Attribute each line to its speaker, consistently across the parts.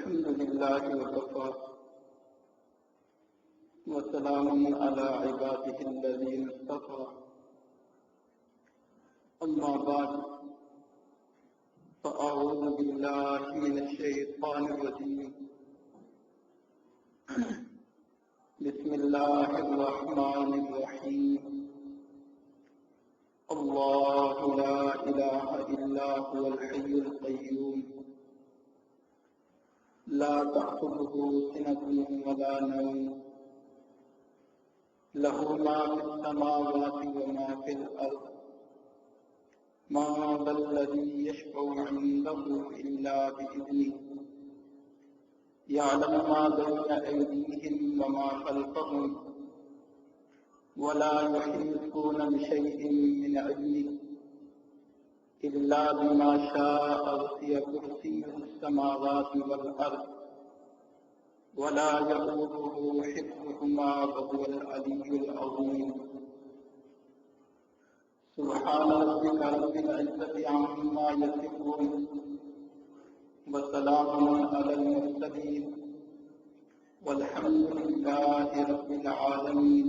Speaker 1: الحمد لله وكفى وسلام على عباده الذين اصطفى أما بعد فأعوذ بالله من الشيطان الرجيم بسم الله الرحمن الرحيم الله لا إله إلا هو الحي القيوم لا تأخذه سنة ولا نوم له ما في السماوات وما في الأرض ما ذا الذي يشفع عنده إلا بإذنه يعلم ما بين أيديهم وما خلفهم ولا يحيطون بشيء من علمه إلا بما شاء وسع كرسيه السماوات والأرض ولا يؤوده حفظهما وهو العلي العظيم سبحان ربك رب العزة عما يصفون وسلام على المرسلين والحمد لله رب العالمين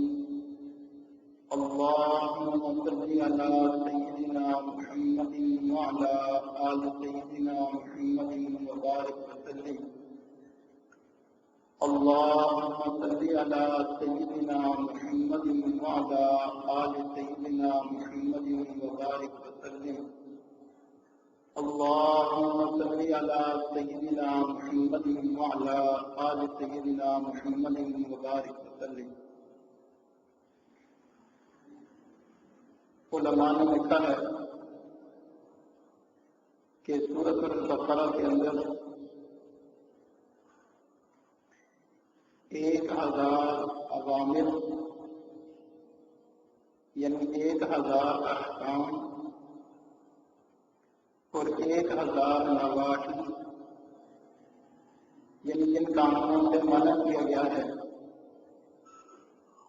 Speaker 1: اللهم صل على سيدنا محمد وعلى آل سيدنا محمد وبارك وسلم اللهم صل على سيدنا محمد وعلى آل سيدنا محمد وبارك وسلم اللهم صل على سيدنا محمد وعلى آل سيدنا محمد وبارك وسلم علماء نے لکھا ہے کہ سورۃ البقرہ کے اندر 1000 اوامر یعنی 1000 احکام اور 1000 نواہی یعنی جن کاموں سے منع کیا گیا ہے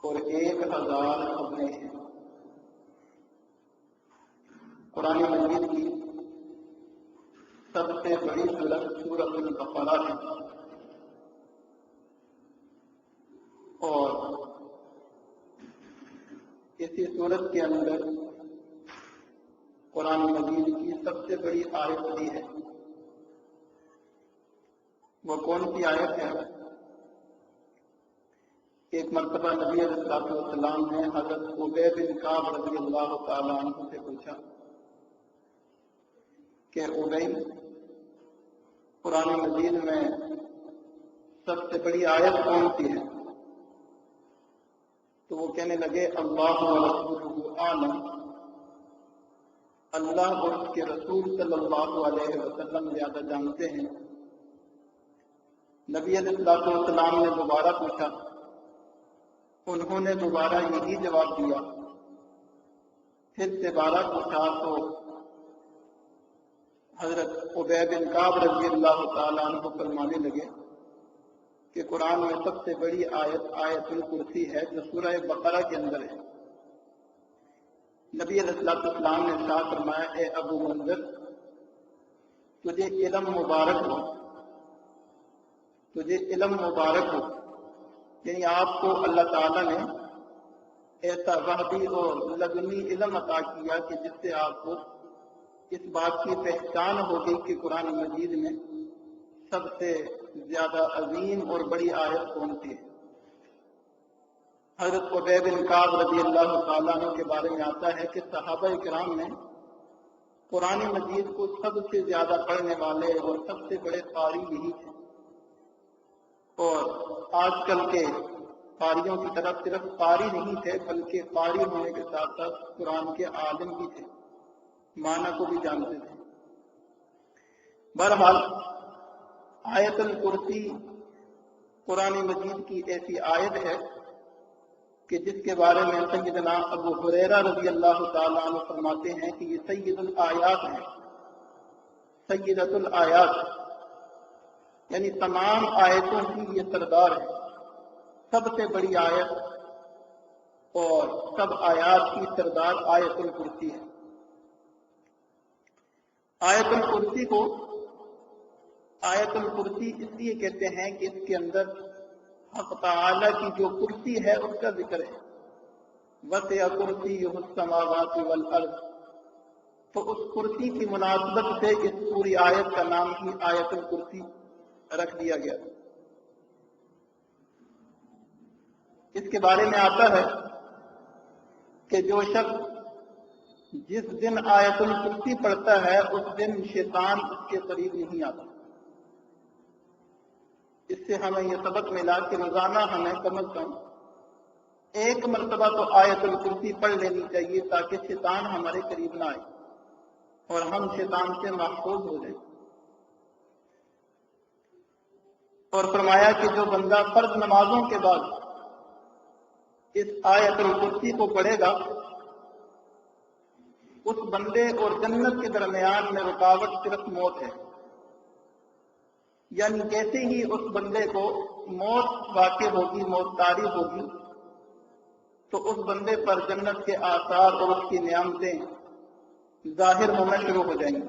Speaker 1: اور 1000 حکمیں ہیں۔ قرآن مجید کی سب سے بڑی سورت سورۃ البقرہ ہے اور اسی سورت کے اندر قرآن مجید کی سب سے بڑی آیت بھی ہے۔ وہ کون سی آیت ہے؟ ایک مرتبہ نبی علیہ السلام نے حضرت ابی بن کعب رضی اللہ تعالیٰ عنہ سے پوچھا کہ ابی، قرآن مجید میں سب سے بڑی آیت کون سی ہے؟ تو وہ کہنے لگے اللہ ورسولہ اعلم، اللہ اور اس کے رسول صلی اللہ علیہ وسلم زیادہ جانتے ہیں۔ نبی علیہ السلام نے دوبارہ پوچھا، انہوں نے دوبارہ یہی جواب دیا۔ پھر دوبارہ پوچھا تو حضرت ابی بن کعب رضی اللہ تعالیٰ عنہ فرمانے لگے کہ قرآن میں سب سے بڑی آیت آیت الکرسی ہے جو سورہ بقرہ کے اندر ہے۔ نبی علیہ السلام نے ارشاد فرمایا، اے ابو منذر، تجھے علم مبارک ہو، تجھے علم مبارک ہو، یعنی آپ کو اللہ تعالیٰ نے ایسا وحی اور لدنی علم عطا کیا کہ جس سے آپ کو اس بات کی پہچان ہوگی کہ قرآن مجید میں سب سے زیادہ عظیم اور بڑی آیت کون سی ہے۔ حضرت ابی بن کعب رضی اللہ تعالیٰ عنہ کے بارے میں آتا ہے کہ صحابہ کرام میں قرآن مجید کو سب سے زیادہ پڑھنے والے اور سب سے بڑے قاری یہی تھے، اور آج کل کے قاریوں کی طرف صرف قاری نہیں تھے بلکہ قاری ہونے کے ساتھ ساتھ قرآن کے عالم بھی تھے، معنی کو بھی جانتے تھے۔ بہرحال آیت الکرسی قرآن مجید کی ایسی آیت ہے کہ جس کے بارے میں سیدنا ابو ہریرہ رضی اللہ تعالیٰ عنہ فرماتے ہیں کہ یہ سید الآیات ہے، سیدۃ الآیات، یعنی تمام آیتوں کی یہ سردار ہے، سب سے بڑی آیت اور سب آیات کی سردار آیت الکرسی ہے۔ آیت الکرسی کو آیت الکرسی اس لیے کہتے ہیں کہ اس کے اندر حق تعالی کی جو کرسی ہے اس کا ذکر ہے، وسع کرسیہ السماوات والارض، تو اس کرسی کی مناسبت سے اس پوری آیت کا نام ہی آیت الکرسی رکھ دیا گیا۔ اس کے بارے میں آتا ہے کہ جو شخص جس دن آیت الکرسی پڑھتا ہے اس دن شیطان اس کے قریب نہیں آتا۔ اس سے ہمیں یہ سبق ملا کہ روزانہ ہمیں کم از کم ایک مرتبہ تو آیت الکرسی پڑھ لینی چاہیے تاکہ شیطان ہمارے قریب نہ آئے اور ہم شیطان سے محفوظ ہو جائیں۔ اور فرمایا کہ جو بندہ فرض نمازوں کے بعد اس آیت الکرسی کو پڑھے گا اس بندے اور جنت کے درمیان میں رکاوٹ صرف موت ہے، یعنی جیسے ہی اس بندے کو موت واقع ہوگی، موت طاری ہوگی، تو اس بندے پر جنت کے آثار اور اس کی نعمتیں ظاہر ہونا شروع ہو جائیں گی۔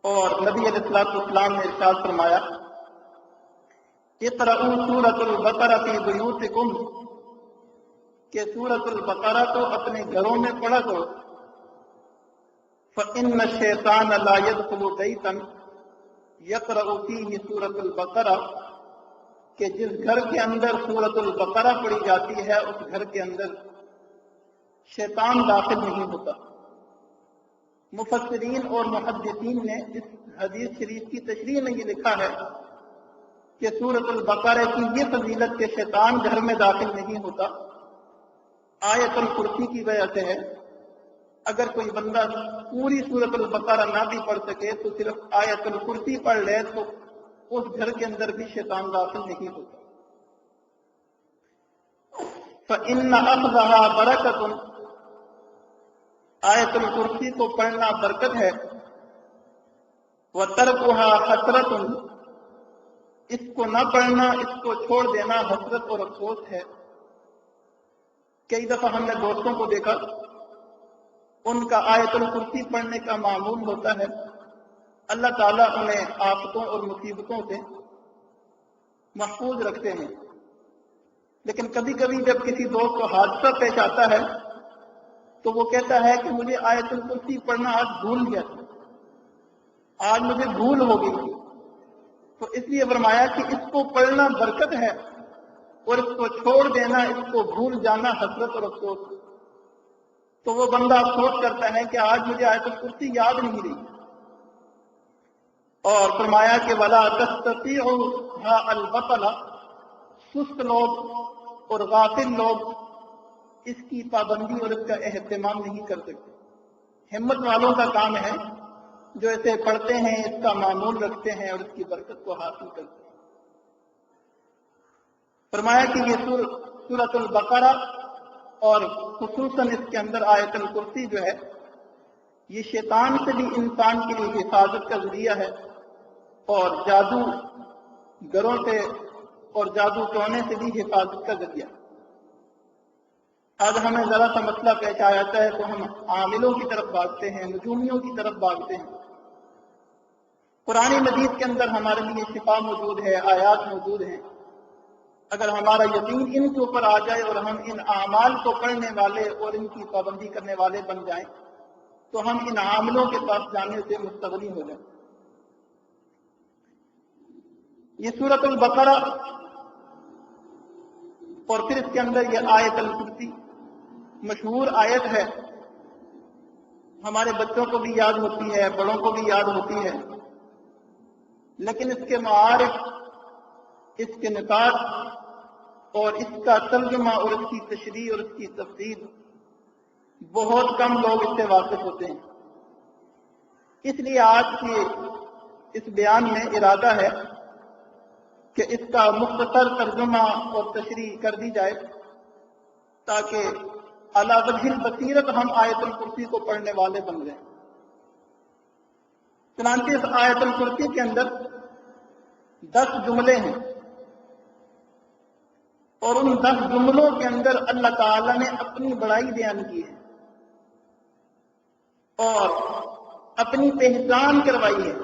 Speaker 1: اور نبی علیہ الصلوۃ والسلام نے ارشاد فرمایا اقرؤوا سورۃ البقرہ فی بیوتکم، کہ سورۃ البقرہ تو اپنے گھروں میں پڑھا کرو، فإن الشیطان لا يدخل بیتا یقرأ فیہ سورۃ البقرہ، کہ جس گھر کے اندر سورۃ البقرہ پڑھی جاتی ہے اس گھر کے اندر شیطان داخل نہیں ہوتا۔ مفسرین اور محدثین نے اس حدیث شریف کی تشریح میں یہ لکھا ہے کہ سورۃ البقرہ کی یہ فضیلت کہ شیطان گھر میں داخل نہیں ہوتا آیت الکرسی کی وجہ سے ہے۔ اگر کوئی بندہ پوری سورۃ البقرہ نہ بھی پڑھ سکے تو صرف آیت الکرسی پڑھ لے تو اس گھر کے اندر بھی شیطان داخل نہیں ہوتا۔ فإن أخذها برکۃ، آیت الکرسی کو پڑھنا برکت ہے، وترکها حسرۃ، اس کو نہ پڑھنا، اس کو چھوڑ دینا حسرت اور افسوس ہے۔ کئی دفعہ ہم نے دوستوں کو دیکھا ان کا آیت الکرسی پڑھنے کا معمول ہوتا ہے، اللہ تعالیٰ انہیں آفتوں اور مصیبتوں سے محفوظ رکھتے ہیں، لیکن کبھی کبھی جب کسی دوست کو حادثہ پیش آتا ہے تو وہ کہتا ہے کہ مجھے آیت الکرسی پڑھنا آج بھول گیا تھا، آج مجھے بھول ہو گئی تھی۔ تو اس لیے فرمایا کہ اس کو پڑھنا برکت ہے اور اس کو چھوڑ دینا، اس کو بھول جانا حسرت اور افسوس۔ تو وہ بندہ افسوس کرتا ہے کہ آج مجھے آیت الکرسی یاد نہیں رہی۔ اور فرمایا کہ وَلَا تَسْتَطِيعُهَا الْبَطَلَ، سست لوگ اور غافل لوگ اس کی پابندی اور اس کا اہتمام نہیں کر سکتے۔ ہمت والوں کا کام ہے جو اسے پڑھتے ہیں، اس کا معمول رکھتے ہیں اور اس کی برکت کو حاصل کرتے ہیں۔ فرمایا کہ یہ سورۃ البقرہ اور خصوصاً اس کے اندر آیت الکرسی جو ہے یہ شیطان سے بھی انسان کے لیے حفاظت کا ذریعہ ہے، اور جادو گروں سے اور جادو ٹونے سے بھی حفاظت کا ذریعہ۔ آج ہمیں ذرا سا مسئلہ پیش آ جاتا ہے تو ہم عاملوں کی طرف بھاگتے ہیں، نجومیوں کی طرف بھاگتے ہیں۔ قرآن مجید کے اندر ہمارے لیے شفا موجود ہے، آیات موجود ہیں۔ اگر ہمارا یقین ان کے اوپر آ جائے اور ہم ان اعمال کو پڑھنے والے اور ان کی پابندی کرنے والے بن جائیں تو ہم ان عاملوں کے پاس جانے سے مستغنی ہو جائیں۔ یہ سورۃ البقرہ اور پھر اس کے اندر یہ آیت الکرسی مشہور آیت ہے، ہمارے بچوں کو بھی یاد ہوتی ہے، بڑوں کو بھی یاد ہوتی ہے، لیکن اس کے معارف، اس کے نکات اور اس کا ترجمہ اور اس کی تشریح اور اس کی تفسیر بہت کم لوگ اس سے واقف ہوتے ہیں۔ اس لیے آج کے اس بیان میں ارادہ ہے کہ اس کا مختصر ترجمہ اور تشریح کر دی جائے تاکہ علی وجہ البصیرت ہم آیت الکرسی کو پڑھنے والے بن جائیں۔ چنانچہ اس آیت الکرسی کے اندر 10 جملے ہیں، اور ان 10 جملوں کے اندر اللہ تعالیٰ نے اپنی بڑائی بیان کی ہے اور اپنی پہچان کروائی ہے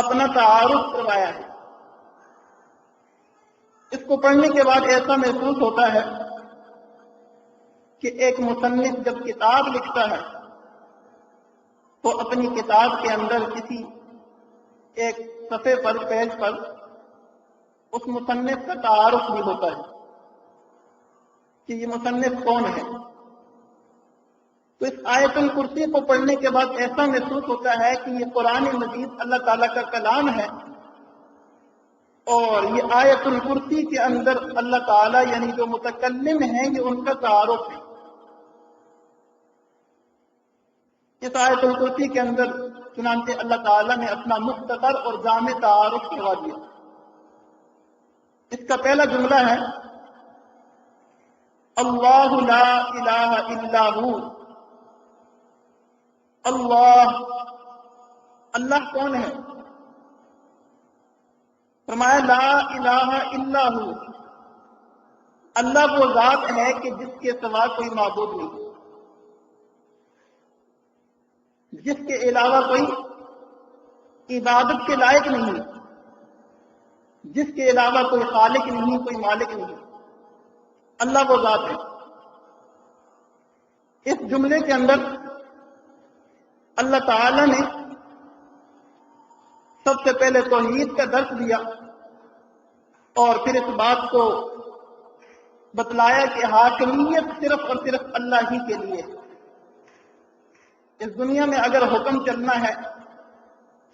Speaker 1: اپنا تعارف کروایا ہے۔ اس کو پڑھنے کے بعد ایسا محسوس ہوتا ہے کہ ایک مصنف جب کتاب لکھتا ہے تو اپنی کتاب کے اندر کسی ایک صفحے پر، پیج پر اس مصنف کا تعارف بھی ہوتا ہے کہ یہ مصنف کون ہے۔ تو اس آیت الکرسی کو پڑھنے کے بعد ایسا محسوس ہوتا ہے کہ یہ قرآن مجید اللہ تعالیٰ کا کلام ہے، اور یہ آیت الکرسی کے اندر اللہ تعالیٰ یعنی جو متکلم ہیں یہ ان کا تعارف ہے۔ اس آیت الکرسی کے اندر چنانچہ اللہ تعالیٰ نے اپنا مختصر اور جامع تعارف کروا دیا۔ اس کا پہلا جملہ ہے اللہ لا الہ الا ہو۔ اللہ کون ہے؟ فرمایا لا الہ الا ہو، اللہ وہ ذات ہے کہ جس کے سوا کوئی معبود نہیں، جس کے علاوہ کوئی عبادت کے لائق نہیں، جس کے علاوہ کوئی خالق نہیں، کوئی مالک نہیں، اللہ وہ ذات ہے۔ اس جملے کے اندر اللہ تعالی نے سب سے پہلے توحید کا درس دیا اور پھر اس بات کو بتلایا کہ حاکمیت صرف اور صرف اللہ ہی کے لیے ہے۔ اس دنیا میں اگر حکم چلنا ہے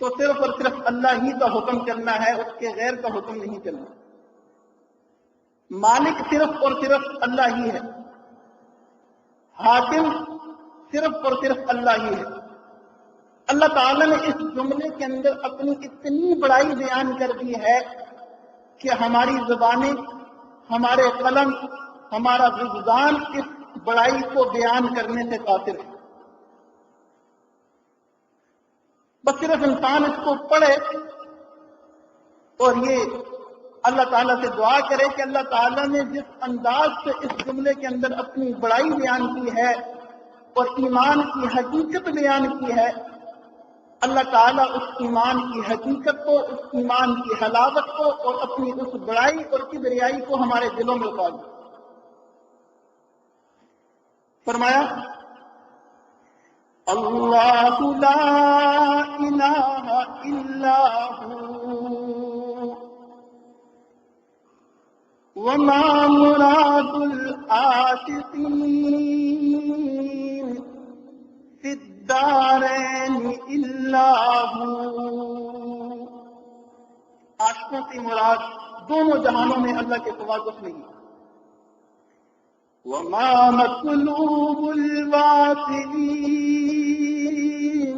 Speaker 1: تو صرف اور صرف اللہ ہی کا حکم چلنا ہے، اس کے غیر کا حکم نہیں چلنا۔ مالک صرف اور صرف اللہ ہی ہے، حاکم صرف اور صرف اللہ ہی ہے۔ اللہ تعالیٰ نے اس جملے کے اندر اپنی اتنی بڑائی بیان کر دی ہے کہ ہماری زبانیں، ہمارے قلم، ہمارا وجدان اس بڑائی کو بیان کرنے سے قاصر ہے۔ بس صرف انسان اس کو پڑھے اور یہ اللہ تعالیٰ سے دعا کرے کہ اللہ تعالیٰ نے جس انداز سے اس جملے کے اندر اپنی بڑائی بیان کی ہے اور ایمان کی حقیقت بیان کی ہے، اللہ تعالیٰ اس ایمان کی حقیقت کو، اس ایمان کی حلاوت کو اور اپنی اس بڑائی اور کبریائی کو ہمارے دلوں میں اتار دے۔ فرمایا اللہ لا الہ الا ہو وما مراد العاشقین فی الدارین الا ہو۔ عاشقوں کی مراد دونوں جہانوں میں اللہ کے سوا کچھ نہیں۔ وما مطلوب الواصلین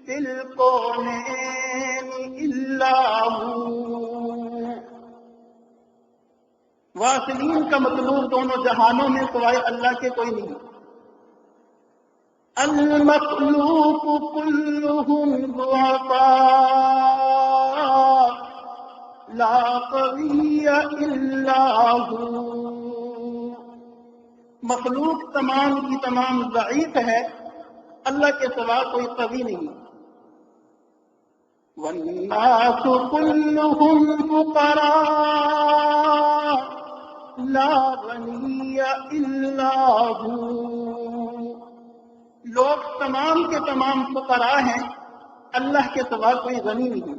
Speaker 1: فی الکونین الا ہو۔ واصلین کا مطلوب دونوں جہانوں میں سوائے اللہ کے کوئی نہیں۔ المخلوق كلهم ضعفاء لا قوي الا هو۔ مخلوق تمام کی تمام ضعیف ہے، اللہ کے سوا کوئی قوی نہیں۔ والناس كلهم فقراء لا غنی الا هو۔ لوگ تمام کے تمام فقراء ہیں، اللہ کے سوا کوئی غنی نہیں۔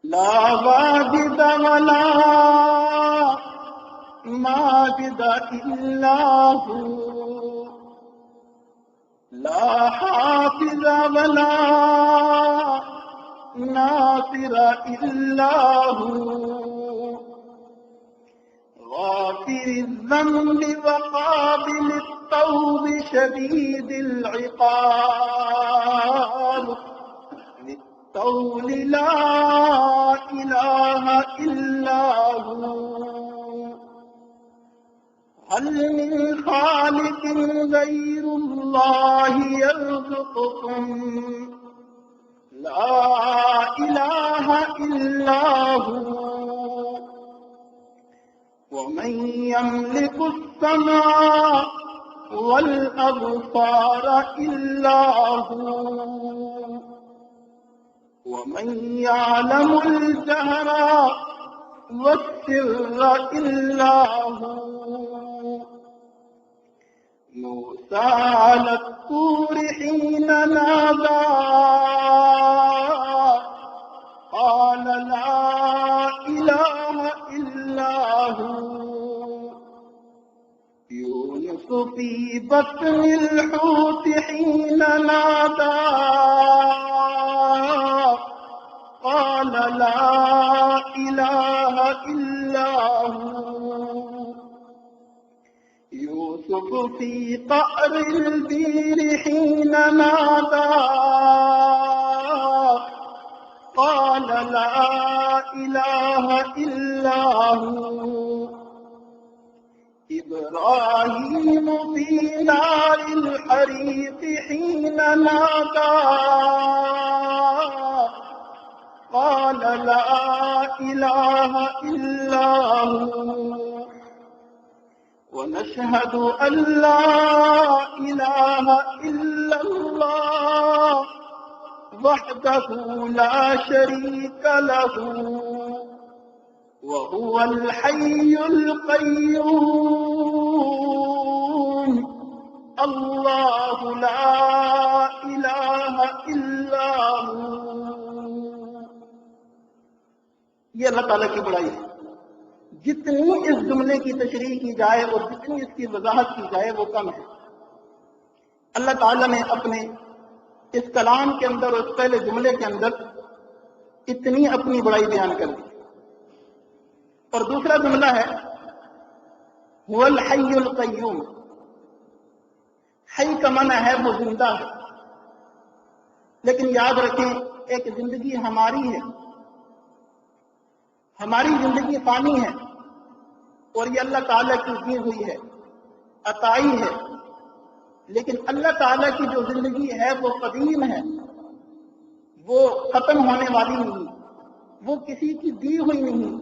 Speaker 1: لا واجد ولا ماجد الا هو۔ لا حافظ ولا ناصر الا هو۔ غافر الذنب وقابل التوب شديد العقاب للطول لا إله إلا هو۔ هل من خالق غير الله يرزقكم؟ لا إله إلا هو۔ ومن يملك السماء والأبصار إلا هو۔ وَمَن يَعْلَمُ الْجَهْرَ وَالسِّرَّ إِلَّا هُوَ موسى على الطور حين نادى قال لا إله إلا هو يونس في بطن الحوت حين نادى قال لا إله إلا هو يوسف في قعر البير حين نادى قال لا إله إلا هو إبراهيم في نار الحريق حين نادى قال لا إله إلا هو ونشهد أن لا إله إلا الله وحده لا شريك له وهو الحي القيوم الله لا إله إلا هو. یہ اللہ تعالیٰ کی بڑائی ہے. جتنی اس جملے کی تشریح کی جائے اور جتنی اس کی وضاحت کی جائے وہ کم ہے. اللہ تعالیٰ نے اپنے اس کلام کے اندر اور اس پہلے جملے کے اندر اتنی اپنی بڑائی بیان کر دی. اور دوسرا جملہ ہے هو الحی القیوم. حی کا معنی ہے وہ زندہ ہے، لیکن یاد رکھیں ایک زندگی ہماری ہے، ہماری زندگی فانی ہے اور یہ اللہ تعالیٰ کی دی ہوئی ہے، عطائی ہے. لیکن اللہ تعالیٰ کی جو زندگی ہے وہ قدیم ہے، وہ ختم ہونے والی نہیں، وہ کسی کی دی ہوئی نہیں،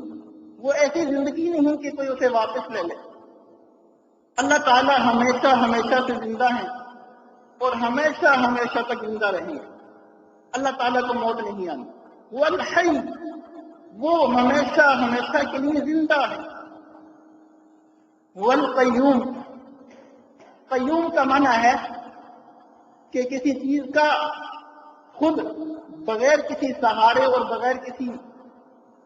Speaker 1: وہ ایسی زندگی نہیں کہ کوئی اسے واپس لے لے. اللہ تعالیٰ ہمیشہ ہمیشہ سے زندہ ہیں اور ہمیشہ ہمیشہ تک زندہ رہیں گے. اللہ تعالیٰ کو موت نہیں آنی. وہ الحی، وہ ہمیشہ ہمیشہ کے لیے زندہ ہے. وہ القیوم، قیوم کا معنی ہے کہ کسی چیز کا خود بغیر کسی سہارے اور بغیر کسی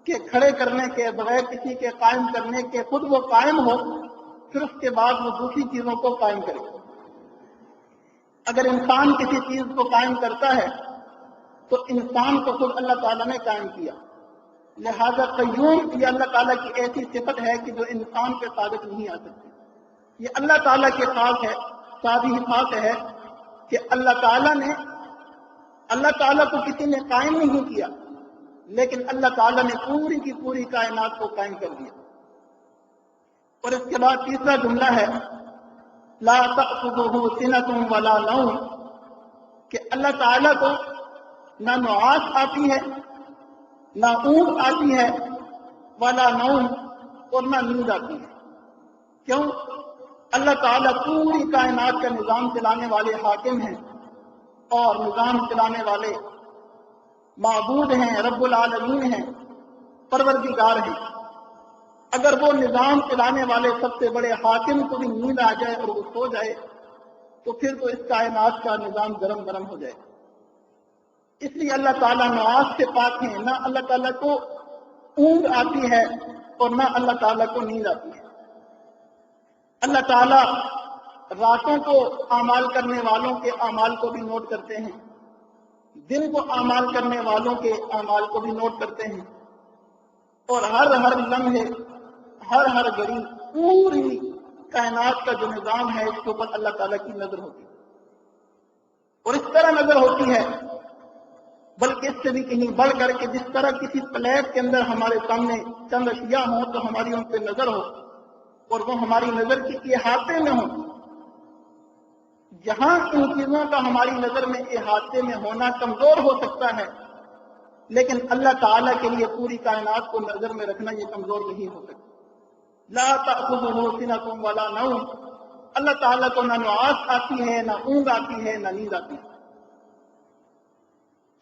Speaker 1: کے کھڑے کرنے کے، بغیر کسی کے قائم کرنے کے خود وہ قائم ہو، پھر اس کے بعد وہ دوسری چیزوں کو قائم کرے. اگر انسان کسی چیز کو قائم کرتا ہے تو انسان کو خود اللہ تعالیٰ نے قائم کیا. لہذا قیوم یہ اللہ تعالیٰ کی ایسی صفت ہے کہ جو انسان پہ ثابت نہیں آ سکتی. یہ اللہ تعالیٰ کے خاص ہے، سادی خاص ہے کہ اللہ تعالیٰ کو کسی نے قائم نہیں کیا، لیکن اللہ تعالیٰ نے پوری کی پوری کائنات کو قائم کر دیا. اور اس کے بعد تیسرا جملہ ہے لا تأخذه سنة ولا نوم، کہ اللہ تعالیٰ کو نہ نعاس آتی ہے، نہ اونگ آتی ہے، ولا نوم، اور نہ نیند آتی ہے. کیوں؟ اللہ تعالیٰ پوری کائنات کا نظام چلانے والے حاکم ہیں اور نظام چلانے والے معبود ہیں، رب العالمین ہیں، پروردگار ہیں. اگر وہ نظام چلانے والے سب سے بڑے حاکم کو بھی نیند آ جائے اور وہ سو جائے تو پھر تو اس کائنات کا نظام گرم گرم ہو جائے. اس لیے اللہ تعالیٰ نعاس سے پاک ہیں. نہ اللہ تعالیٰ کو اونگ آتی ہے اور نہ اللہ تعالیٰ کو نیند آتی ہے. اللہ تعالیٰ راتوں کو اعمال کرنے والوں کے اعمال کو بھی نوٹ کرتے ہیں، دن کو اعمال کرنے والوں کے اعمال کو بھی نوٹ کرتے ہیں، اور ہر لمحے ہر گھڑی پوری کائنات کا جو نظام ہے اس کے اوپر اللہ تعالیٰ کی نظر ہوتی ہے. اور اس طرح نظر ہوتی ہے، بلکہ اس سے بھی کہیں بڑھ کر کے جس طرح کسی پلیٹ کے اندر ہمارے سامنے چند اشیاء ہوں تو ہماری ان پہ نظر ہو اور وہ ہماری نظر کے احاطے میں ہوں. جہاں ان چیزوں کا ہماری نظر میں احاطے میں ہونا کمزور ہو سکتا ہے، لیکن اللہ تعالیٰ کے لیے پوری کائنات کو نظر میں رکھنا یہ کمزور نہیں ہو سکتا. لا تأخذه سنة ولا نوم، اللہ تعالیٰ کو نہ نعاس آتی ہے، نہ اونگ آتی ہے، نہ نیند آتی ہے.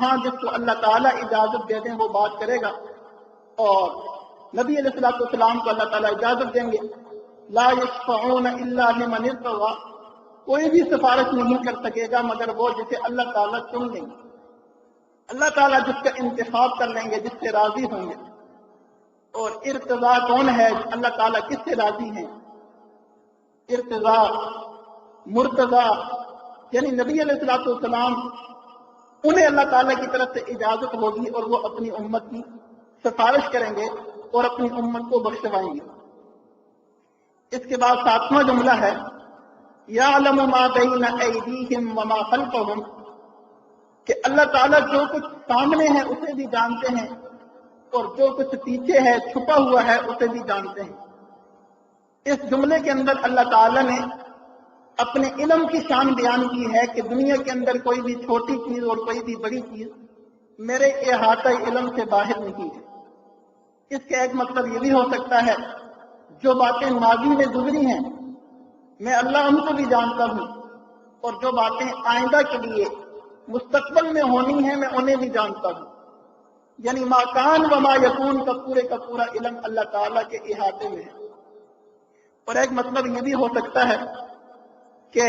Speaker 1: ہاں جس کو اللہ تعالیٰ اجازت دے دیں وہ بات کرے گا، اور نبی علیہ الصلوۃ والسلام کو اللہ تعالیٰ اجازت دیں گے، لا یشفعون الا لمن ارتضی، کوئی بھی سفارش نہیں کر سکے گا مگر وہ جسے اللہ تعالیٰ چن لیں گے، اللہ تعالیٰ جس کا انتخاب کر لیں گے، جس سے راضی ہوں گے۔ اور ارتضا کون ہے؟ اللہ تعالیٰ کس سے راضی ہیں؟ ارتضا مرتضی یعنی نبی علیہ الصلوۃ والسلام، انہیں اللہ تعالیٰ کی طرف سے اجازت ہوگی اور وہ اپنی امت کی سفارش کریں گے اور اپنی امت کو بخشوائیں گے۔ اس کے بعد 7واں جملہ ہے یعلم ما بین ایدیہم وما خلفہم، کہ اللہ تعالیٰ جو کچھ سامنے ہے اسے بھی جانتے ہیں اور جو کچھ پیچھے ہے چھپا ہوا ہے اسے بھی جانتے ہیں۔ اس جملے کے اندر اللہ تعالیٰ نے اپنے علم کی شان بیان کی ہے کہ دنیا کے اندر کوئی بھی چھوٹی چیز اور کوئی بھی بڑی چیز میرے احاطہ علم سے باہر نہیں ہے۔ اس کا ایک مطلب یہ بھی ہو سکتا ہے جو باتیں ماضی میں گزری ہیں میں اللہ ان کو بھی جانتا ہوں، اور جو باتیں آئندہ کے لیے مستقبل میں ہونی ہیں میں انہیں بھی جانتا ہوں۔ یعنی ما کان و ما یکون کا پورا علم اللہ تعالیٰ کے احاطے میں ہے۔ اور ایک مطلب یہ بھی ہو سکتا ہے کہ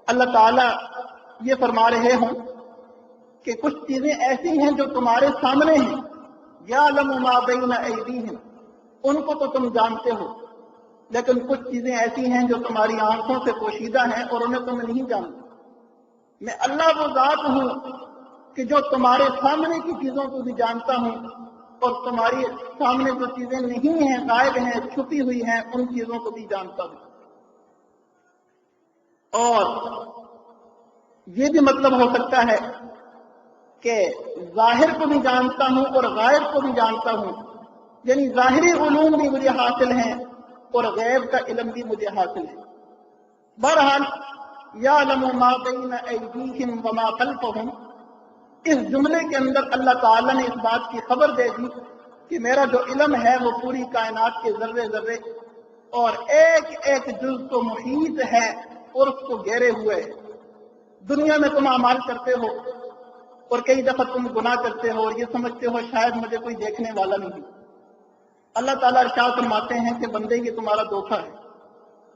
Speaker 1: اللہ تعالیٰ یہ فرما رہے ہوں کہ کچھ چیزیں ایسی ہیں جو تمہارے سامنے ہیں، یعلم ما بین ایدیہم، ان کو تو تم جانتے ہو، لیکن کچھ چیزیں ایسی ہیں جو تمہاری آنکھوں سے پوشیدہ ہیں اور انہیں تم نہیں جانتے۔ میں اللہ وہ ذات ہوں کہ جو تمہارے سامنے کی چیزوں کو بھی جانتا ہوں اور تمہاری سامنے جو چیزیں نہیں ہیں، غائب ہیں، چھپی ہوئی ہیں، ان چیزوں کو بھی جانتا ہوں۔ اور یہ بھی مطلب ہو سکتا ہے کہ ظاہر کو بھی جانتا ہوں اور غائب کو بھی جانتا ہوں، یعنی ظاہری علوم بھی مجھے حاصل ہیں اور غیب کا علم بھی مجھے حاصل ہے۔ بہرحال یعلم ما بین ایدیہم وما خلفہم، اس جملے کے اندر اللہ تعالیٰ نے اس بات کی خبر دے دی کہ میرا جو علم ہے وہ پوری کائنات کے ذرے ذرے اور ایک ایک جز کو محیط ہے اور اس کو گھیرے ہوئے ہے۔ دنیا میں تم اعمال کرتے ہو اور کئی دفعہ تم گناہ کرتے ہو اور یہ سمجھتے ہو شاید مجھے کوئی دیکھنے والا نہیں۔ اللہ تعالیٰ ارشاد فرماتے ہیں کہ بندے یہ تمہارا دھوکہ ہے۔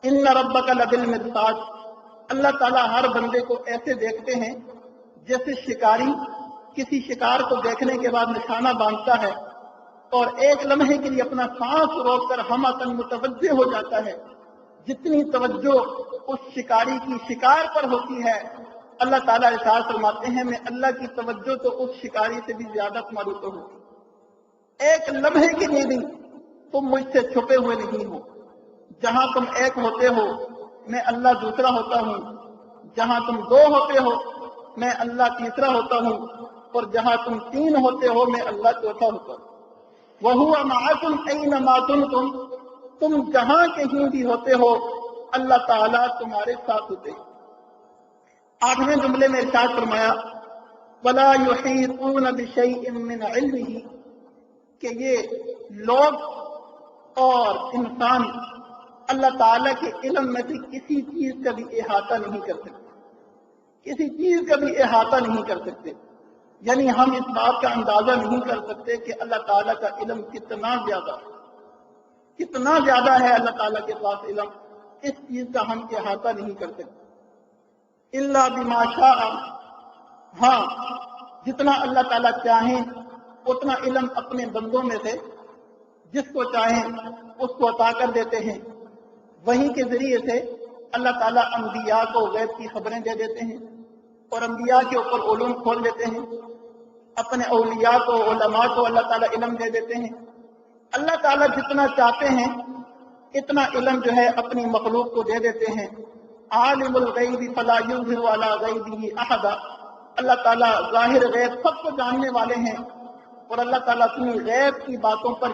Speaker 1: ان ربک لبالمرصاد، اللہ تعالیٰ ہر بندے کو ایسے دیکھتے ہیں جیسے شکاری کسی شکار کو دیکھنے کے بعد نشانہ باندھتا ہے اور ایک لمحے کے لیے اپنا سانس روک کر ہمتن متوجہ ہو جاتا ہے۔ جتنی توجہ اس شکاری کی شکار پر ہوتی ہے، اللہ تعالیٰ ارشاد فرماتے ہیں میں اللہ کی توجہ تو اس شکاری سے بھی زیادہ تمہاری تو ہوتی۔ ایک لمحے کے لیے بھی تم مجھ سے چھپے ہوئے نہیں ہو۔ جہاں تم ایک ہوتے ہو میں اللہ دوسرا ہوتا ہوں، جہاں تم دو ہوتے ہو میں اللہ تیسرا ہوتا ہوں، اور جہاں تم تین ہوتے ہو میں اللہ چوتھا ہوتا ہوں۔ وَهُوَ مَعَكُمْ أَيْنَمَا كُنتُمْ، تم جہاں کہیں بھی ہوتے ہو اللہ تعالیٰ تمہارے ساتھ ہوتے ہیں۔ 8ویں جملے میں ارشاد فرمایا وَلَا يُحِيطُونَ بِشَيْءٍ مِّنْ عِلْمِهِ، کہ یہ لوگ اور انسان اللہ تعالیٰ کے علم میں سے کسی چیز کا بھی احاطہ نہیں کر سکتے، کسی چیز کا بھی احاطہ نہیں کر سکتے۔ یعنی ہم اس بات کا اندازہ نہیں کر سکتے کہ اللہ تعالیٰ کا علم کتنا زیادہ ہے اللہ تعالیٰ کے پاس علم، اس چیز کا ہم احاطہ نہیں کر سکتے۔ الا بما شاء، ہاں جتنا اللہ تعالیٰ چاہیں اتنا علم اپنے بندوں میں سے جس کو چاہیں اس کو عطا کر دیتے ہیں۔ وحی کے ذریعے سے اللہ تعالیٰ انبیاء کو غیب کی خبریں دے دیتے ہیں اور انبیاء کے اوپر علوم کھول دیتے ہیں۔ اپنے اولیاء کو، علماء کو اللہ تعالیٰ علم دے دیتے ہیں۔ اللہ تعالیٰ جتنا چاہتے ہیں اتنا علم جو ہے اپنی مخلوق کو دے دیتے ہیں۔ عالم الغیب فلا یظہر علی غیبہ احدا، اللہ تعالیٰ ظاہر غیب سب کو جاننے والے ہیں، اور اللہ تعالیٰ اپنی غیب کی باتوں پر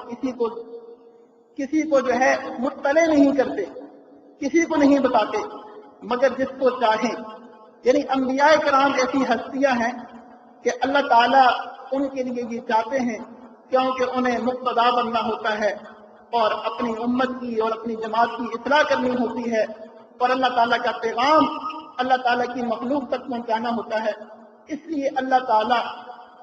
Speaker 1: کسی کو جو ہے مطلع نہیں کرتے، کسی کو نہیں بتاتے مگر جس کو چاہیں۔ یعنی انبیاء کرام ایسی ہستیاں ہیں کہ اللہ تعالیٰ ان کے لیے یہ چاہتے ہیں کیونکہ انہیں مقتدا بننا ہوتا ہے اور اپنی امت کی اور اپنی جماعت کی اصلاح کرنی ہوتی ہے، اور اللہ تعالیٰ کا پیغام اللہ تعالیٰ کی مخلوق تک پہنچانا ہوتا ہے۔ اس لیے اللہ تعالیٰ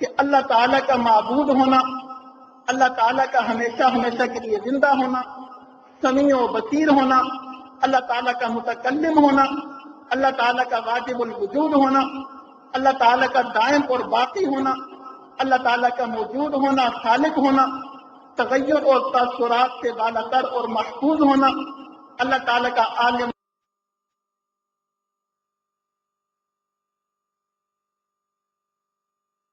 Speaker 1: کہ اللہ تعالیٰ کا معبود ہونا، اللہ تعالیٰ کا ہمیشہ ہمیشہ کے لیے زندہ ہونا، سمیع و بصیر ہونا، اللہ تعالیٰ کا متکلم ہونا، اللہ تعالیٰ کا واجب الوجود ہونا، اللہ تعالیٰ کا دائم اور باقی ہونا، اللہ تعالیٰ کا موجود ہونا، خالق ہونا، تغیر اور تاثرات سے بالا تر اور محفوظ ہونا، اللہ تعالیٰ کا عالم